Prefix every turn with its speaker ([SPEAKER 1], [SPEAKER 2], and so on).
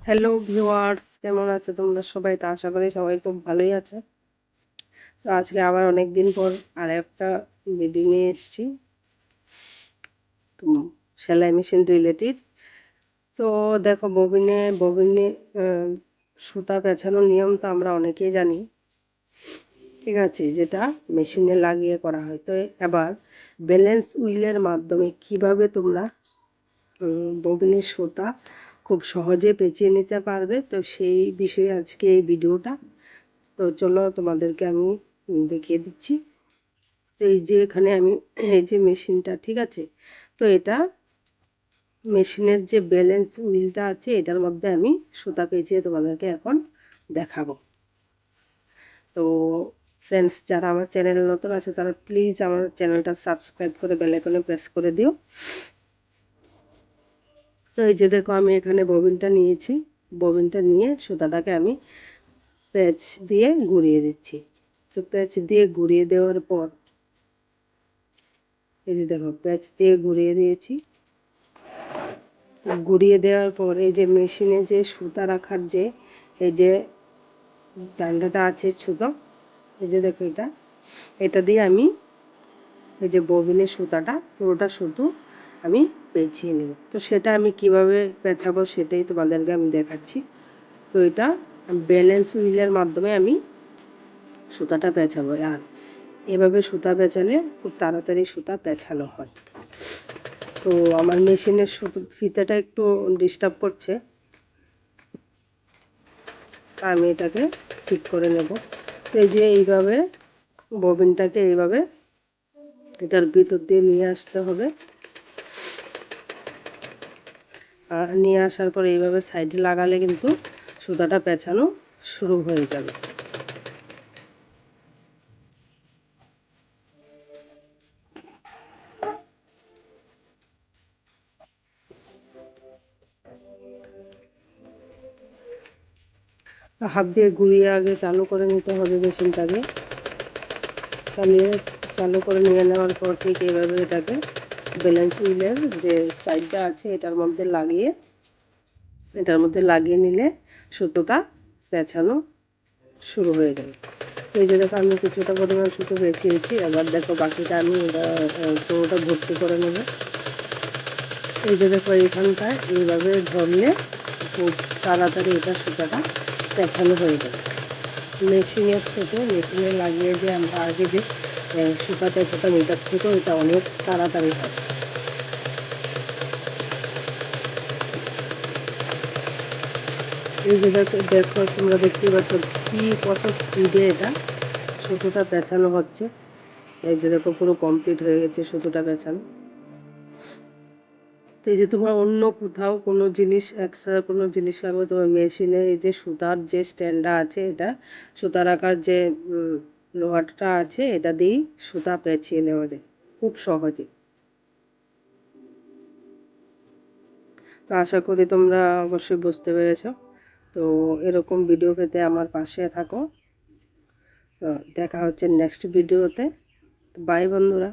[SPEAKER 1] Hello viewers, কেমন আছো তোমরা সবাই? তো আশা করি সবাই খুব ভালোই আছে। তো আজকে আবার অনেক দিন পর আর একটা ভিডিও নিয়ে এসেছি, তো সেলাই মেশিন রিলেটেড। তো দেখো, ববিনে ববিনে সুতা পেঁচানোর নিয়ম তো আমরা অনেকেই জানি, ঠিক আছে, যেটা মেশিনে লাগিয়ে করা হয়। তো এবার ব্যালেন্স হুইলের মাধ্যমে কিভাবে তোমরা ববিনের সুতা খুব সহজে পেঁচিয়ে নিতে পারবে, তো সেই বিষয়ে আজকে এই ভিডিওটা। তো চলো তোমাদেরকে আমি দেখিয়ে দিচ্ছি। তো এই যে এখানে আমি, এই যে মেশিনটা, ঠিক আছে, তো এটা মেশিনের যে ব্যালেন্স হুইলটা আছে, এটার মধ্যে আমি সুতা পেঁচিয়ে তোমাদেরকে এখন দেখাবো। তো ফ্রেন্ডস, যারা আমার চ্যানেলে নতুন আছে তারা প্লিজ আমার চ্যানেলটা সাবস্ক্রাইব করে বেল আইকনে প্রেস করে দিও। তো এই যে দেখো, আমি এখানে ববিনটা নিয়েছি, ববিনটা নিয়ে সুতাটাকে আমি প্যাচ দিয়ে ঘুরিয়ে দিচ্ছি। তো প্যাচ দিয়ে ঘুরিয়ে দেওয়ার পর এই যে দেখো, প্যাচ দিয়ে ঘুরিয়ে দিয়েছি। ঘুরিয়ে দেওয়ার পর এই যে মেশিনে যে সুতা রাখার যে এই যে ডান্ডাটা আছে ছোটো, এই যে দেখো, এটা দিয়ে আমি এই যে ববিনের সুতাটা পুরোটা শুধু আমি পেঁচিয়ে নেব। তো সেটা আমি কিভাবে পেঁচাবো সেটাই তোমাদেরকে আমি দেখাচ্ছি। তো এটা ব্যালেন্স হুইলের মাধ্যমে আমি সুতাটা পেঁচাবো, আর এভাবে সুতা পেঁচালে খুব তাড়াতাড়ি সুতা পেঁচানো হয়। তো আমার মেশিনের সুতো ফিতাটা একটু ডিস্টার্ব করছে, আমি এটাকে ঠিক করে নেব। এই যে এইভাবে ববিনটাকে এইভাবে এটার ভিতর দিয়ে নিয়ে আসতে হবে, আর নিয়ে আসার পর এইভাবে সাইডে লাগালে কিন্তু সুতাটা পেঁচানো শুরু হয়ে যাবে। হাত দিয়ে ঘুরিয়ে আগে চালু করে নিতে হবে মেশিনটাকে। চালু করে নিয়ে নেওয়ার পর ঠিক এইভাবে এটাকে ব্যালেন্স হুইলের যে সাইডটা আছে এটার মধ্যে লাগিয়ে নিলে সুতোটা পেঁচানো শুরু হয়ে যাবে। এই যে দেখো, আমি কিছুটা পরিমাণ সুতো পেঁচিয়েছি, এবার দেখো বাকিটা আমি পুরোটা ভর্তি করে নেব। এই যে দেখো, এইখানটায় এইভাবে ধরলে খুব তাড়াতাড়ি এটা সুতোটা পেঁচানো হয়ে যাবে। মেশিনের থেকে মেশিনে লাগিয়ে যে আমরা আগে যে সুতা পেঁচাতাম, এটার থেকেও এটা অনেক তাড়াতাড়ি হয়। এই যে দেখো, তোমরা দেখতে পাচ্ছ কি কত স্পিডে এটা সুতোটা পেঁচানো হচ্ছে। এই যে দেখো, পুরো কমপ্লিট হয়ে গেছে সুতোটা পেঁচানো। তো এই যে তোমার অন্য কোথাও কোনো জিনিস, এক্সট্রা কোনো জিনিস লাগবে, তোমার মেশিনে এই যে সুতার যে স্ট্যান্ডটা আছে, এটা সুতা রাখার যে লোহাটা আছে, এটা দিয়েই সুতা পেঁচিয়ে নেওয়া যায় খুব সহজে। তো আশা করি তোমরা অবশ্যই বুঝতে পেরেছ। তো এরকম ভিডিও পেতে আমার পাশে থাকো। তো দেখা হচ্ছে নেক্সট ভিডিওতে। বাই বন্ধুরা।